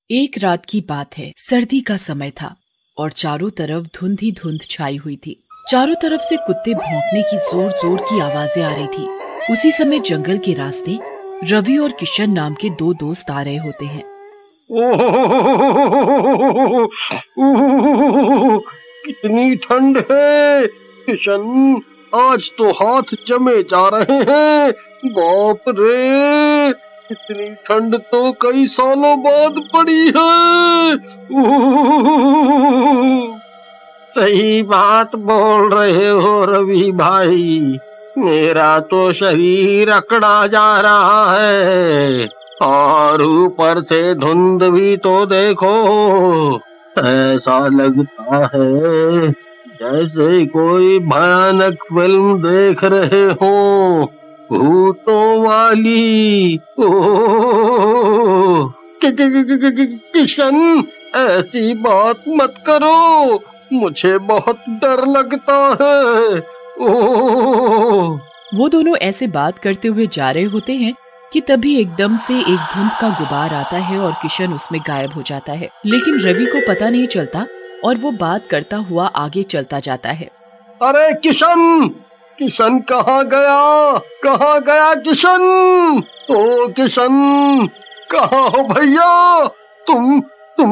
एक रात की बात है। सर्दी का समय था और चारों तरफ धुंध ही धुंध छाई हुई थी। चारों तरफ से कुत्ते भौंकने की जोर जोर की आवाजें आ रही थी। उसी समय जंगल के रास्ते रवि और किशन नाम के दो दोस्त आ रहे होते हैं। कितनी ठंड है किशन, आज तो हाथ जमे जा रहे हैं। बाप रे, इतनी ठंड तो कई सालों बाद पड़ी है। सही बात बोल रहे हो रवि भाई, मेरा तो शरीर अकड़ा जा रहा है और ऊपर से धुंध भी तो देखो। ऐसा लगता है जैसे कोई भयानक फिल्म देख रहे हो, भूतों वाली। किशन, ऐसी बात मत करो, मुझे बहुत डर लगता है। वो दोनों ऐसे बात करते हुए जा रहे होते हैं कि तभी एकदम से एक धुंध का गुबार आता है और किशन उसमें गायब हो जाता है। लेकिन रवि को पता नहीं चलता और वो बात करता हुआ आगे चलता जाता है। अरे किशन, किशन कहाँ गया? कहाँ गया किशन? ओ किशन, कहाँ हो भैया? तुम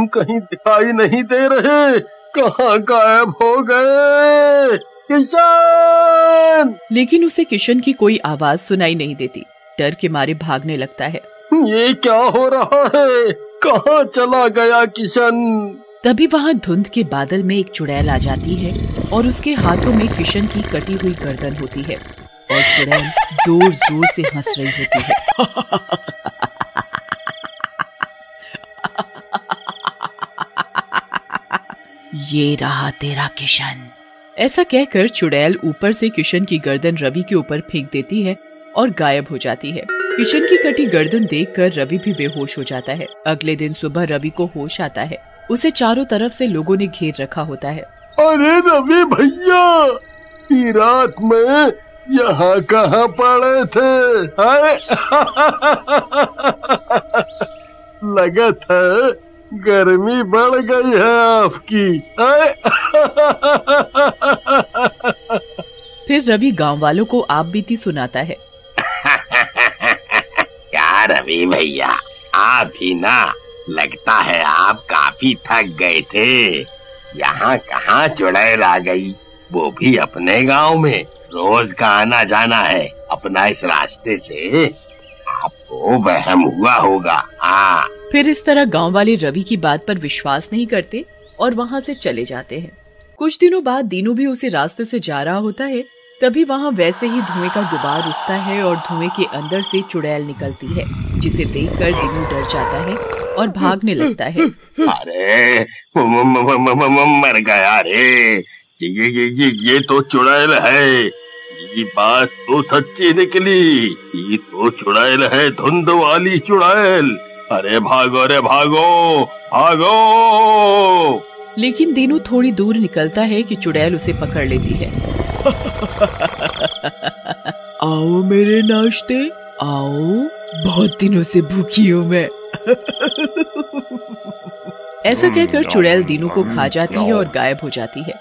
कहीं दिखाई नहीं दे रहे, कहाँ गायब हो गए किशन? लेकिन उसे किशन की कोई आवाज सुनाई नहीं देती। डर के मारे भागने लगता है। ये क्या हो रहा है? कहाँ चला गया किशन? तभी वहाँ धुंध के बादल में एक चुड़ैल आ जाती है और उसके हाथों में किशन की कटी हुई गर्दन होती है और चुड़ैल जोर जोर से हंस रही होती है। ये रहा तेरा किशन। ऐसा कहकर चुड़ैल ऊपर से किशन की गर्दन रवि के ऊपर फेंक देती है और गायब हो जाती है। किशन की कटी गर्दन देखकर रवि भी बेहोश हो जाता है। अगले दिन सुबह रवि को होश आता है। उसे चारों तरफ से लोगों ने घेर रखा होता है। अरे रवि भैया, ये रात में यहाँ कहाँ पड़े थे? लगत है गर्मी बढ़ गई है आपकी। फिर रवि गांव वालों को आप बीती सुनाता है। क्या रवि भैया, आप ही ना? लगता है आप काफी थक गए थे। यहाँ कहाँ चुड़ैल आ गई, वो भी अपने गांव में। रोज का आना जाना है अपना इस रास्ते से, आपको वहम हुआ होगा। हाँ। फिर इस तरह गांव वाले रवि की बात पर विश्वास नहीं करते और वहाँ से चले जाते हैं। कुछ दिनों बाद दीनू भी उसी रास्ते से जा रहा होता है। तभी वहाँ वैसे ही धुएं का गुबार उठता है और धुएं के अंदर से चुड़ैल निकलती है, जिसे देखकर दीनू डर जाता है और भागने लगता है। अरे मर गया रे, ये तो चुड़ैल है। ये बात तो सच्ची निकली, ये तो चुड़ैल है, धुंध वाली चुड़ैल। अरे भागो रे भागो भागो। लेकिन दीनू थोड़ी दूर निकलता है कि चुड़ैल उसे पकड़ लेती है। आओ मेरे नाश्ते, आओ, बहुत दिनों से भूखी हूँ मैं। ऐसा कहकर चुड़ैल दीनू को खा जाती है और गायब हो जाती है।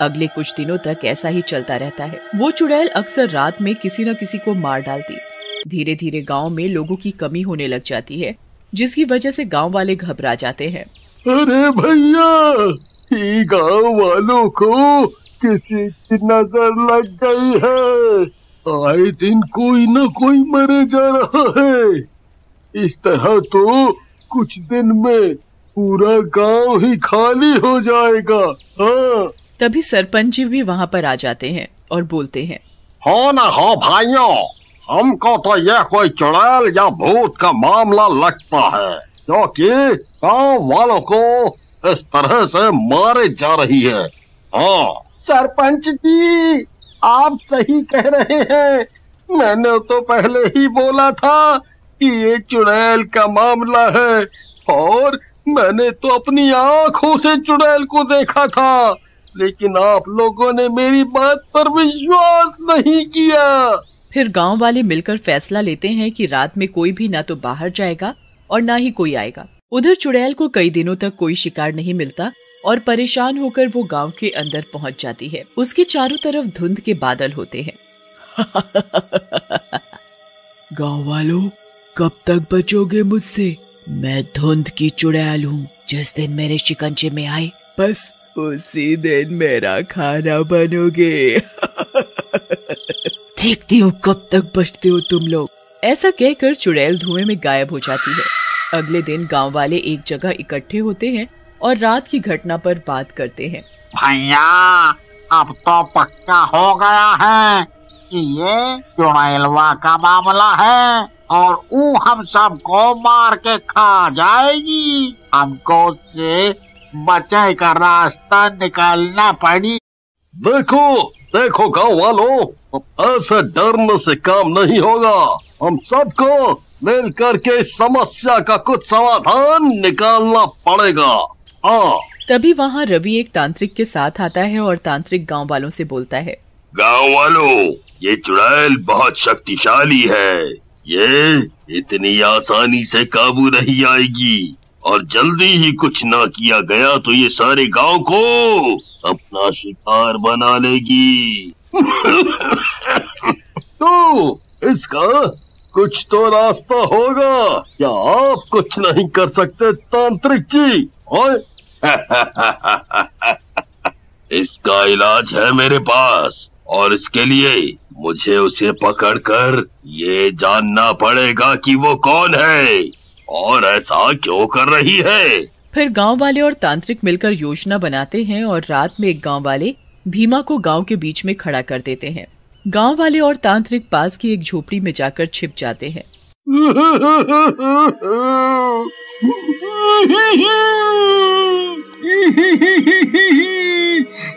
अगले कुछ दिनों तक ऐसा ही चलता रहता है। वो चुड़ैल अक्सर रात में किसी न किसी को मार डालती। धीरे धीरे गांव में लोगों की कमी होने लग जाती है, जिसकी वजह से गांव वाले घबरा जाते हैं। अरे भैया, ये गांव वालों को किसी की नजर लग गई है। आए दिन कोई न कोई मरे जा रहा है। इस तरह तो कुछ दिन में पूरा गांव ही खाली हो जाएगा। हाँ। तभी सरपंच जी भी वहाँ पर आ जाते हैं और बोलते हैं, हो ना हो भाइयों, हमको तो यह कोई चुड़ैल या भूत का मामला लगता है, क्योंकि गांव वालों को इस तरह से मारे जा रही है। हाँ सरपंच जी, आप सही कह रहे हैं। मैंने तो पहले ही बोला था कि ये चुड़ैल का मामला है, और मैंने तो अपनी आंखों से चुड़ैल को देखा था, लेकिन आप लोगों ने मेरी बात पर विश्वास नहीं किया। फिर गांव वाले मिलकर फैसला लेते हैं कि रात में कोई भी ना तो बाहर जाएगा और ना ही कोई आएगा। उधर चुड़ैल को कई दिनों तक कोई शिकार नहीं मिलता और परेशान होकर वो गांव के अंदर पहुंच जाती है। उसके चारों तरफ धुंध के बादल होते हैं। गांव वालों, कब तक बचोगे मुझसे? मैं धुंध की चुड़ैल हूँ। जिस दिन मेरे शिकंजे में आए, बस उसी दिन मेरा खाना बनोगे। देखती हूँ कब तक बचते हो तुम लोग। ऐसा कहकर चुड़ैल धुएं में गायब हो जाती है। अगले दिन गांव वाले एक जगह इकट्ठे होते हैं और रात की घटना पर बात करते हैं। भैया, अब तो पक्का हो गया है कि ये चुड़ैलवा का मामला है और वो हम सबको मार के खा जाएगी। हमको उससे बचे का रास्ता निकालना पड़ी। देखो देखो गांव वालों, अब ऐसे डरने से काम नहीं होगा। हम सबको मिल करके इस समस्या का कुछ समाधान निकालना पड़ेगा। हाँ। तभी वहाँ रवि एक तांत्रिक के साथ आता है और तांत्रिक गांव वालों से बोलता है। गांव वालों, ये चुड़ैल बहुत शक्तिशाली है। ये इतनी आसानी से काबू नहीं आएगी और जल्दी ही कुछ ना किया गया तो ये सारे गांव को अपना शिकार बना लेगी। तो इसका कुछ तो रास्ता होगा। क्या आप कुछ नहीं कर सकते तांत्रिक जी? इसका इलाज है मेरे पास और इसके लिए मुझे उसे पकड़कर ये जानना पड़ेगा कि वो कौन है और ऐसा क्यों कर रही है। फिर गांव वाले और तांत्रिक मिलकर योजना बनाते हैं और रात में एक गांव वाले भीमा को गांव के बीच में खड़ा कर देते हैं। गांव वाले और तांत्रिक पास की एक झोपड़ी में जाकर छिप जाते हैं।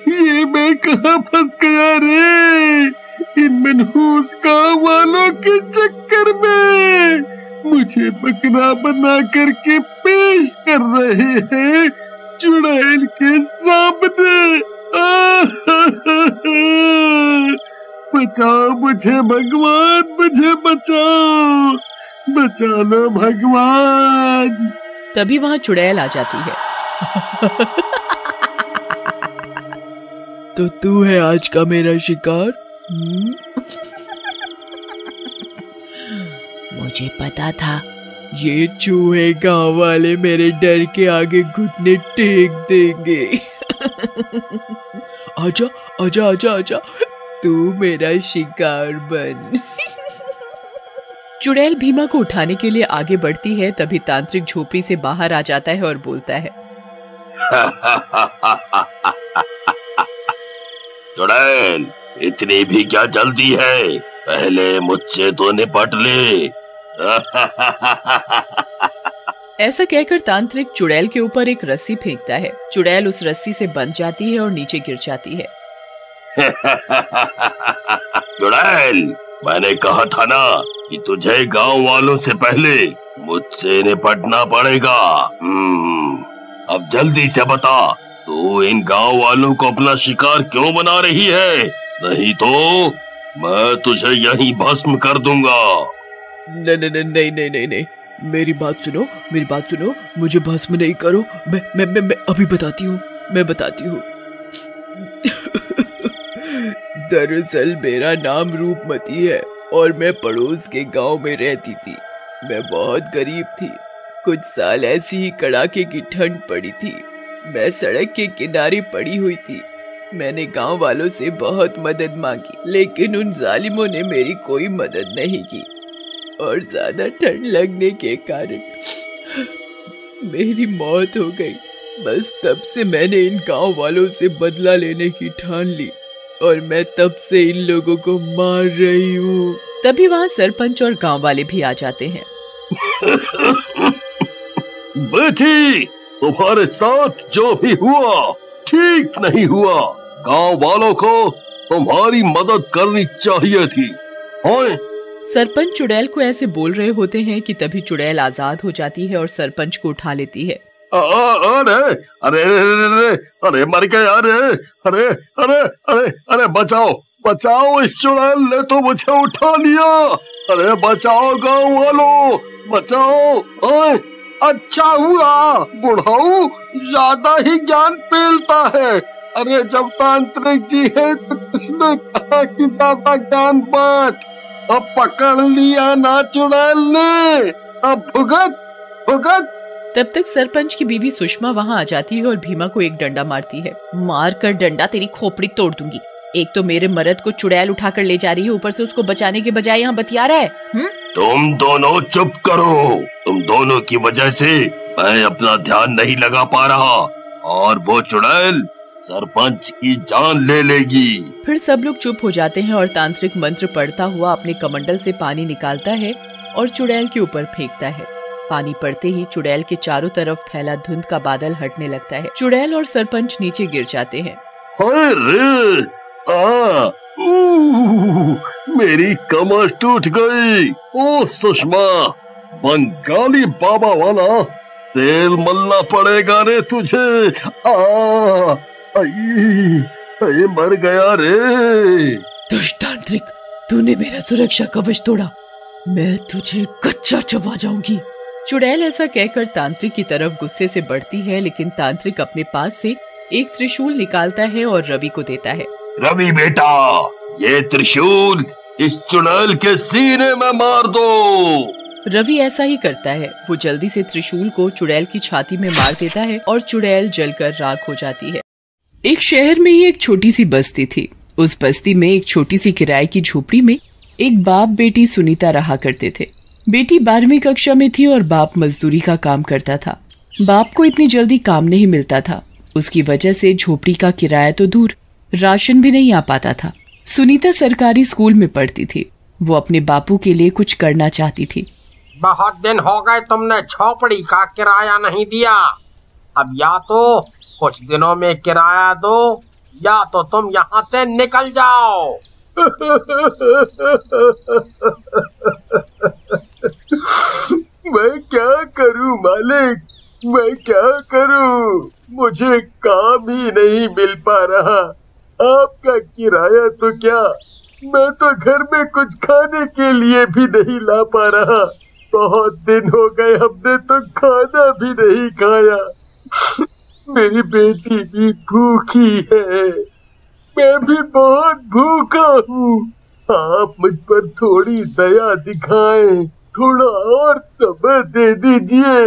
ये मैं कहाँ फंस गया रे? इन मनहूस गाँव वालों के चक्कर में मुझे बकरा बना करके पेश कर रहे हैं चुड़ैल के सामने। बचाओ मुझे भगवान, मुझे बचाओ, बचा लो भगवान। तभी वहाँ चुड़ैल आ जाती है। तो तू है आज का मेरा शिकार? मुझे पता था ये चूहे गांव वाले मेरे डर के आगे घुटने टेक देंगे। आजा आजा आजा आजा, तू मेरा शिकार बन। चुड़ैल भीमा को उठाने के लिए आगे बढ़ती है। तभी तांत्रिक झोपड़ी से बाहर आ जाता है और बोलता है। चुड़ैल, इतनी भी क्या जल्दी है? पहले मुझसे तो निपट ले। ऐसा कहकर तांत्रिक चुड़ैल के ऊपर एक रस्सी फेंकता है। चुड़ैल उस रस्सी से बंध जाती है और नीचे गिर जाती है। चुड़ैल, मैंने कहा था ना कि तुझे गांव वालों से पहले मुझसे निपटना पड़ेगा। अब जल्दी से बता, तू इन गांव वालों को अपना शिकार क्यों बना रही है? नहीं तो मैं तुझे यहीं भस्म कर दूंगा। नहीं, मेरी बात सुनो, मुझे भस्म नहीं करो। मैं अभी बताती हूँ। दरअसल मेरा नाम रूपमती है और मैं पड़ोस के गांव में रहती थी। मैं बहुत गरीब थी। कुछ साल ऐसी ही कड़ाके की ठंड पड़ी थी। मैं सड़क के किनारे पड़ी हुई थी। मैंने गांव वालों से बहुत मदद मांगी, लेकिन उन जालिमों ने मेरी कोई मदद नहीं की और ज्यादा ठंड लगने के कारण मेरी मौत हो गई। बस तब से मैंने इन गांव वालों से बदला लेने की ठान ली और मैं तब से इन लोगों को मार रही हूँ। तभी वहाँ सरपंच और गांव वाले भी आ जाते हैं। बेटी, तुम्हारे साथ जो भी हुआ ठीक नहीं हुआ। गांव वालों को तुम्हारी मदद करनी चाहिए थी। सरपंच चुड़ैल को ऐसे बोल रहे होते हैं कि तभी चुड़ैल आजाद हो जाती है और सरपंच को उठा लेती है। अरे अरे अरे अरे मर गए। अरे बचाओ, इस चुड़ैल ने तो मुझे उठा लिया। अरे बचाओ गांव वालों, बचाओ। अच्छा हुआ, बुढ़ाऊ ज्यादा ही ज्ञान पेलता है। अरे जब तांत्रिक जी है तो किसने कहा कि ज्यादा ज्ञान बांट। अब पकड़ लिया ना चुड़ैल ने, अब भुगत भुगत। तब तक सरपंच की बीवी सुषमा वहाँ आ जाती है और भीमा को एक डंडा मारती है। मार कर डंडा तेरी खोपड़ी तोड़ दूंगी। एक तो मेरे मर्द को चुड़ैल उठाकर ले जा रही है, ऊपर से उसको बचाने के बजाय यहाँ बतिया रहा है। तुम दोनों चुप करो। तुम दोनों की वजह से मैं अपना ध्यान नहीं लगा पा रहा और वो चुड़ैल सरपंच की जान ले लेगी। फिर सब लोग चुप हो जाते हैं और तांत्रिक मंत्र पढ़ता हुआ अपने कमंडल से पानी निकालता है और चुड़ैल के ऊपर फेंकता है। पानी पड़ते ही चुड़ैल के चारों तरफ फैला धुंध का बादल हटने लगता है। चुड़ैल और सरपंच नीचे गिर जाते हैं। हाय रे, मेरी कमर टूट गई। ओ सुषमा, बंगाली बाबा वाला तेल मलना पड़ेगा रे तुझे। आई मर गया रे। दुष्ट तांत्रिक, तूने मेरा सुरक्षा कवच तोड़ा, मैं तुझे कच्चा चबा जाऊंगी। चुड़ैल ऐसा कहकर तांत्रिक की तरफ गुस्से से बढ़ती है, लेकिन तांत्रिक अपने पास से एक त्रिशूल निकालता है और रवि को देता है। रवि बेटा, ये त्रिशूल इस चुड़ैल के सीने में मार दो। रवि ऐसा ही करता है। वो जल्दी से त्रिशूल को चुड़ैल की छाती में मार देता है और चुड़ैल जलकर राख हो जाती है। एक शहर में ही एक छोटी सी बस्ती थी। उस बस्ती में एक छोटी सी किराए की झोपड़ी में एक बाप बेटी सुनीता रहा करते थे। बेटी 12वीं कक्षा में थी और बाप मजदूरी का काम करता था। बाप को इतनी जल्दी काम नहीं मिलता था। उसकी वजह से झोपड़ी का किराया तो दूर, राशन भी नहीं आ पाता था। सुनीता सरकारी स्कूल में पढ़ती थी। वो अपने बापू के लिए कुछ करना चाहती थी। बहुत दिन हो गए तुमने झोपड़ी का किराया नहीं दिया। अब या तो कुछ दिनों में किराया दो या तो तुम यहाँ से निकल जाओ। मैं क्या करूं मालिक, मैं क्या करूं? मुझे काम ही नहीं मिल पा रहा। आपका किराया तो क्या, मैं तो घर में कुछ खाने के लिए भी नहीं ला पा रहा। बहुत दिन हो गए, हमने तो खाना भी नहीं खाया। मेरी बेटी भी भूखी है, मैं भी बहुत भूखा हूँ। आप मुझ पर थोड़ी दया दिखाएं, थोड़ा और समय दे दीजिए।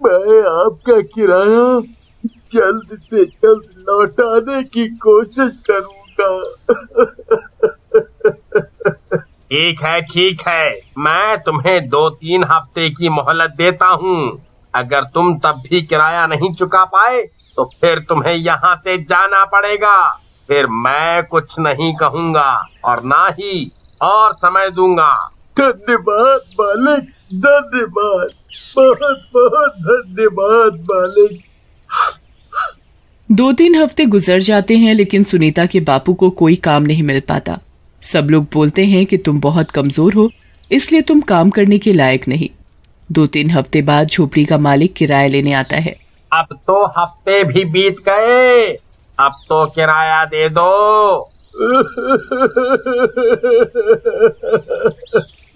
मैं आपका किराया जल्द से जल्द लौटाने की कोशिश करूँगा। ठीक है, मैं तुम्हें 2-3 हफ्ते की मोहलत देता हूँ। अगर तुम तब भी किराया नहीं चुका पाए तो फिर तुम्हें यहाँ से जाना पड़ेगा। फिर मैं कुछ नहीं कहूँगा और ना ही और समय दूंगा। धन्यवाद मालिक, धन्यवाद, बहुत बहुत धन्यवाद मालिक। 2-3 हफ्ते गुजर जाते हैं, लेकिन सुनीता के बापू को कोई काम नहीं मिल पाता। सब लोग बोलते हैं कि तुम बहुत कमजोर हो, इसलिए तुम काम करने के लायक नहीं। 2-3 हफ्ते बाद झोपड़ी का मालिक किराया लेने आता है। अब तो हफ्ते भी बीत गए, अब तो किराया दे दो।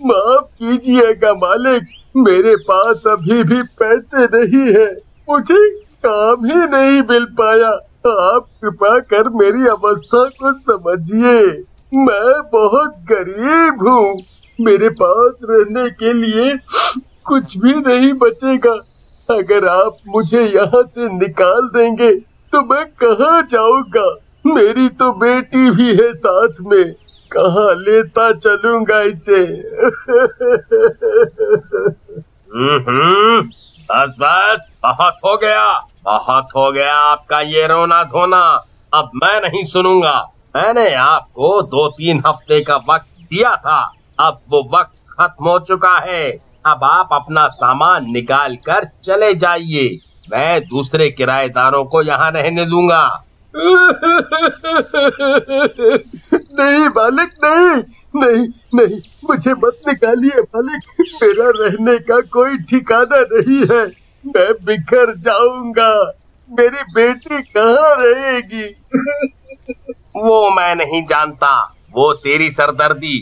माफ कीजिएगा मालिक, मेरे पास अभी भी पैसे नहीं है, मुझे काम ही नहीं मिल पाया। आप कृपा कर मेरी अवस्था को समझिए। मैं बहुत गरीब हूँ, मेरे पास रहने के लिए कुछ भी नहीं बचेगा। अगर आप मुझे यहाँ से निकाल देंगे तो मैं कहाँ जाऊँगा? मेरी तो बेटी भी है साथ में, कहाँ लेता चलूंगा इसे? बस बहुत हो गया आपका ये रोना धोना। अब मैं नहीं सुनूंगा। मैंने आपको 2-3 हफ्ते का वक्त दिया था, अब वो वक्त खत्म हो चुका है। अब आप अपना सामान निकाल कर चले जाइए, मैं दूसरे किराएदारों को यहाँ रहने दूंगा। नहीं मालिक, नहीं, मुझे मत निकालिए मालिक, मेरा रहने का कोई ठिकाना नहीं है। मैं बिखर जाऊंगा, मेरी बेटी कहाँ रहेगी? वो मैं नहीं जानता, वो तेरी सरदर्दी,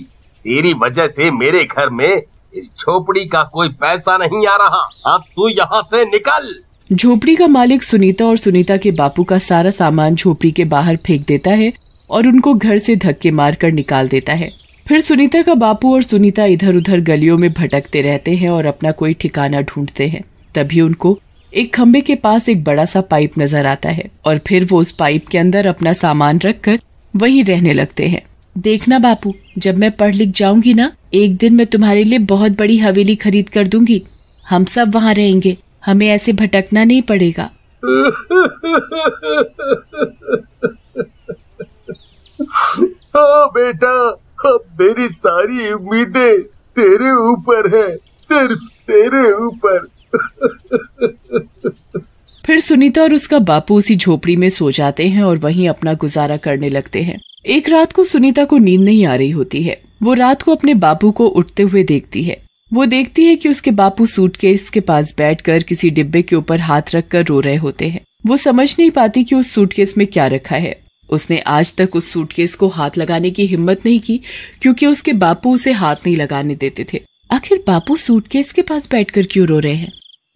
तेरी वजह से मेरे घर में इस झोपड़ी का कोई पैसा नहीं आ रहा। अब तू यहाँ से निकल। झोपड़ी का मालिक सुनीता और सुनीता के बापू का सारा सामान झोपड़ी के बाहर फेंक देता है और उनको घर से धक्के मारकर निकाल देता है। फिर सुनीता का बापू और सुनीता इधर उधर गलियों में भटकते रहते हैं और अपना कोई ठिकाना ढूंढते हैं। तभी उनको एक खंबे के पास एक बड़ा सा पाइप नजर आता है और फिर वो उस पाइप के अंदर अपना सामान रखकर वहीं रहने लगते हैं। देखना बापू, जब मैं पढ़ लिख जाऊंगी ना, एक दिन मैं तुम्हारे लिए बहुत बड़ी हवेली खरीद कर दूंगी। हम सब वहाँ रहेंगे, हमें ऐसे भटकना नहीं पड़ेगा। हाँ बेटा, अब मेरी सारी उम्मीदें तेरे ऊपर है, सिर्फ तेरे ऊपर। फिर सुनीता और उसका बापू उसी झोपड़ी में सो जाते हैं और वहीं अपना गुजारा करने लगते हैं। एक रात को सुनीता को नींद नहीं आ रही होती है। वो रात को अपने बापू को उठते हुए देखती है। वो देखती है कि उसके बापू सूटकेस के पास बैठकर किसी डिब्बे के ऊपर हाथ रखकर रो रहे होते हैं। वो समझ नहीं पाती कि उस सूटकेस में क्या रखा है। उसने आज तक उस सूटकेस को हाथ लगाने की हिम्मत नहीं की क्योंकि उसके बापू उसे हाथ नहीं लगाने देते थे। आखिर बापू सूटकेस के पास बैठकर क्यों रो रहे हैं?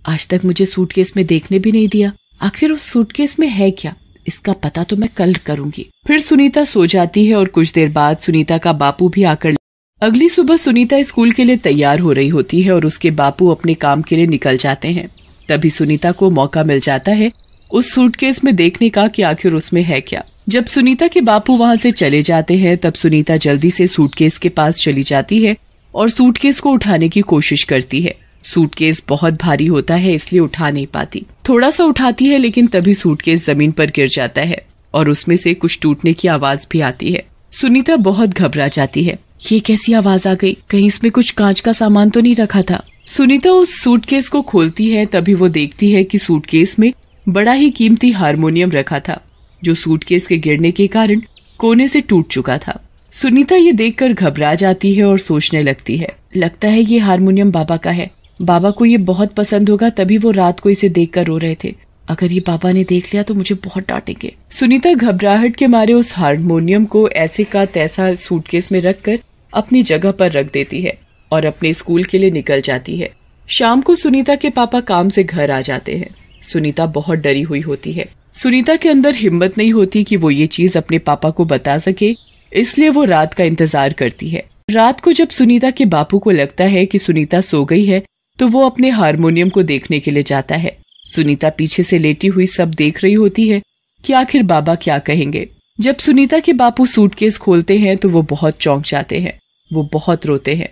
आज तक मुझे सूटकेस में देखने भी नहीं दिया। आखिर उस सूटकेस में है क्या? इसका पता तो मैं कल करूंगी। फिर सुनीता सो जाती है और कुछ देर बाद सुनीता का बापू भी आकर। अगली सुबह सुनीता स्कूल के लिए तैयार हो रही होती है और उसके बापू अपने काम के लिए निकल जाते हैं। तभी सुनीता को मौका मिल जाता है उस सूटकेस में देखने का कि आखिर उसमें है क्या। जब सुनीता के बापू वहां से चले जाते हैं तब सुनीता जल्दी से सूटकेस के पास चली जाती है और सूटकेस को उठाने की कोशिश करती है। सूटकेस बहुत भारी होता है इसलिए उठा नहीं पाती। थोड़ा सा उठाती है लेकिन तभी सूटकेस जमीन पर गिर जाता है और उसमें से कुछ टूटने की आवाज भी आती है। सुनीता बहुत घबरा जाती है। ये कैसी आवाज आ गई? कहीं इसमें कुछ कांच का सामान तो नहीं रखा था? सुनीता उस सूटकेस को खोलती है। तभी वो देखती है कि सूटकेस में बड़ा ही कीमती हारमोनियम रखा था जो सूटकेस के गिरने के कारण कोने से टूट चुका था। सुनीता ये देखकर घबरा जाती है और सोचने लगती है, लगता है ये हारमोनियम बाबा का है। बाबा को ये बहुत पसंद होगा, तभी वो रात को इसे देखकर रो रहे थे। अगर ये बाबा ने देख लिया तो मुझे बहुत डांटेंगे। सुनीता घबराहट के मारे उस हारमोनियम को ऐसे का तैसा सूटकेस में रखकर अपनी जगह पर रख देती है और अपने स्कूल के लिए निकल जाती है। शाम को सुनीता के पापा काम से घर आ जाते हैं। सुनीता बहुत डरी हुई होती है। सुनीता के अंदर हिम्मत नहीं होती कि वो ये चीज अपने पापा को बता सके, इसलिए वो रात का इंतजार करती है। रात को जब सुनीता के बापू को लगता है कि सुनीता सो गई है तो वो अपने हारमोनियम को देखने के लिए जाता है। सुनीता पीछे से लेटी हुई सब देख रही होती है कि आखिर बाबा क्या कहेंगे। जब सुनीता के बापू सूटकेस खोलते हैं तो वो बहुत चौंक जाते हैं। वो बहुत रोते हैं।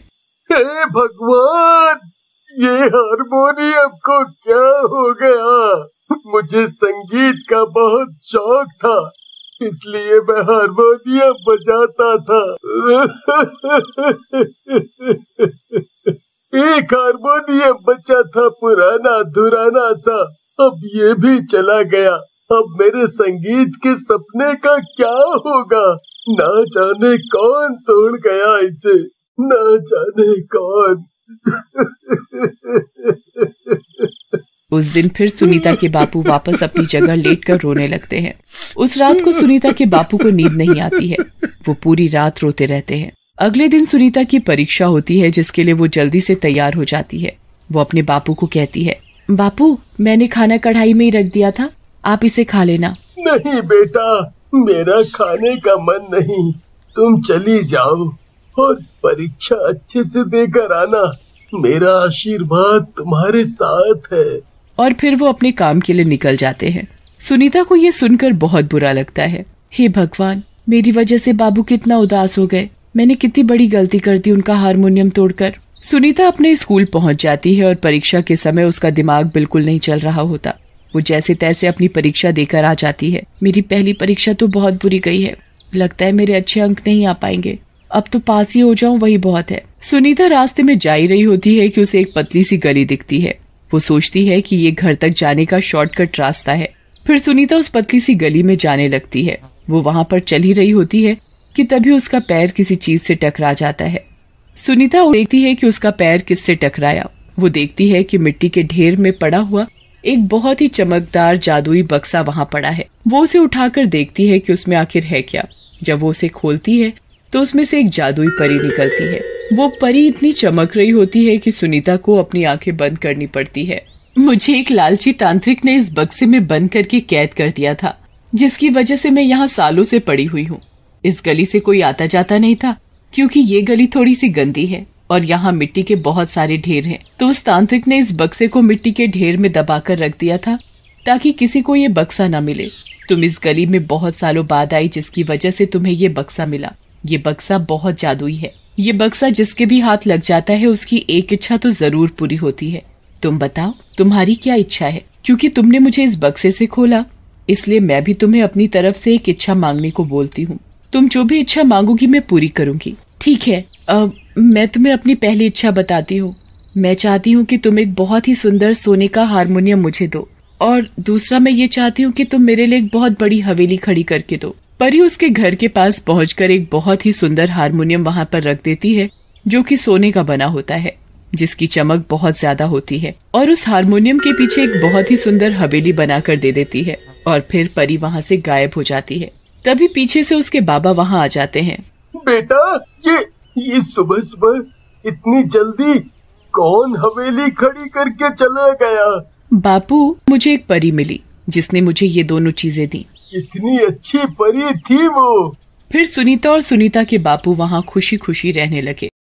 हे भगवान, ये हारमोनियम को क्या हो गया? मुझे संगीत का बहुत शौक था, इसलिए मैं हारमोनियम बजाता था। एक हारमोनियम बचा था पुराना धुराना सा, अब ये भी चला गया। अब मेरे संगीत के सपने का क्या होगा? ना जाने कौन तोड़ गया इसे, ना जाने कौन। उस दिन फिर सुनीता के बापू वापस अपनी जगह लेटकर रोने लगते हैं। उस रात को सुनीता के बापू को नींद नहीं आती है। वो पूरी रात रोते रहते हैं। अगले दिन सुनीता की परीक्षा होती है जिसके लिए वो जल्दी से तैयार हो जाती है। वो अपने बापू को कहती है, बापू मैंने खाना कढ़ाई में ही रख दिया था, आप इसे खा लेना। नहीं बेटा, मेरा खाने का मन नहीं, तुम चली जाओ और परीक्षा अच्छे से देकर आना। मेरा आशीर्वाद तुम्हारे साथ है। और फिर वो अपने काम के लिए निकल जाते हैं। सुनीता को ये सुनकर बहुत बुरा लगता है। हे भगवान, मेरी वजह से बाबू कितना उदास हो गए। मैंने कितनी बड़ी गलती कर दी उनका हारमोनियम तोड़कर। सुनीता अपने स्कूल पहुंच जाती है और परीक्षा के समय उसका दिमाग बिल्कुल नहीं चल रहा होता। वो जैसे तैसे अपनी परीक्षा देकर आ जाती है। मेरी पहली परीक्षा तो बहुत बुरी गई है, लगता है मेरे अच्छे अंक नहीं आ पाएंगे। अब तो पास ही हो जाऊं वही बहुत है। सुनीता रास्ते में जा ही रही होती है कि उसे एक पतली सी गली दिखती है। वो सोचती है कि ये घर तक जाने का शॉर्टकट रास्ता है। फिर सुनीता उस पतली सी गली में जाने लगती है। वो वहां पर चल ही रही होती है कि तभी उसका पैर किसी चीज से टकरा जाता है। सुनीता देखती है कि उसका पैर किससे टकराया। वो देखती है कि मिट्टी के ढेर में पड़ा हुआ एक बहुत ही चमकदार जादुई बक्सा वहां पड़ा है। वो उसे उठाकर देखती है कि उसमें आखिर है क्या। जब वो उसे खोलती है तो उसमें से एक जादुई परी निकलती है। वो परी इतनी चमक रही होती है कि सुनीता को अपनी आंखें बंद करनी पड़ती है। मुझे एक लालची तांत्रिक ने इस बक्से में बंद करके कैद कर दिया था, जिसकी वजह से मैं यहाँ सालों से पड़ी हुई हूँ। इस गली से कोई आता जाता नहीं था, क्योंकि ये गली थोड़ी सी गंदी है और यहाँ मिट्टी के बहुत सारे ढेर हैं। तो उस तांत्रिक ने इस बक्से को मिट्टी के ढेर में दबाकर रख दिया था ताकि किसी को ये बक्सा न मिले। तुम इस गली में बहुत सालों बाद आई, जिसकी वजह से तुम्हें ये बक्सा मिला। ये बक्सा बहुत जादुई है। ये बक्सा जिसके भी हाथ लग जाता है उसकी एक इच्छा तो जरूर पूरी होती है। तुम बताओ तुम्हारी क्या इच्छा है? क्योंकि तुमने मुझे इस बक्से से खोला, इसलिए मैं भी तुम्हें अपनी तरफ से एक इच्छा मांगने को बोलती हूँ। तुम जो भी इच्छा मांगोगी मैं पूरी करूंगी। ठीक है, मैं तुम्हें अपनी पहली इच्छा बताती हूँ। मैं चाहती हूँ कि तुम एक बहुत ही सुंदर सोने का हारमोनियम मुझे दो, और दूसरा मैं ये चाहती हूँ कि तुम मेरे लिए एक बहुत बड़ी हवेली खड़ी करके दो। परी उसके घर के पास पहुंचकर एक बहुत ही सुंदर हारमोनियम वहां पर रख देती है, जो कि सोने का बना होता है, जिसकी चमक बहुत ज्यादा होती है, और उस हारमोनियम के पीछे एक बहुत ही सुंदर हवेली बनाकर दे देती है। और फिर परी वहाँ से गायब हो जाती है। तभी पीछे से उसके बाबा वहाँ आ जाते हैं। बेटा, ये सुबह सुबह इतनी जल्दी कौन हवेली खड़ी करके चला गया? बापू, मुझे एक परी मिली जिसने मुझे ये दोनों चीजें दी। कितनी अच्छी परी थी वो। फिर सुनीता और सुनीता के बापू वहाँ खुशी खुशी रहने लगे।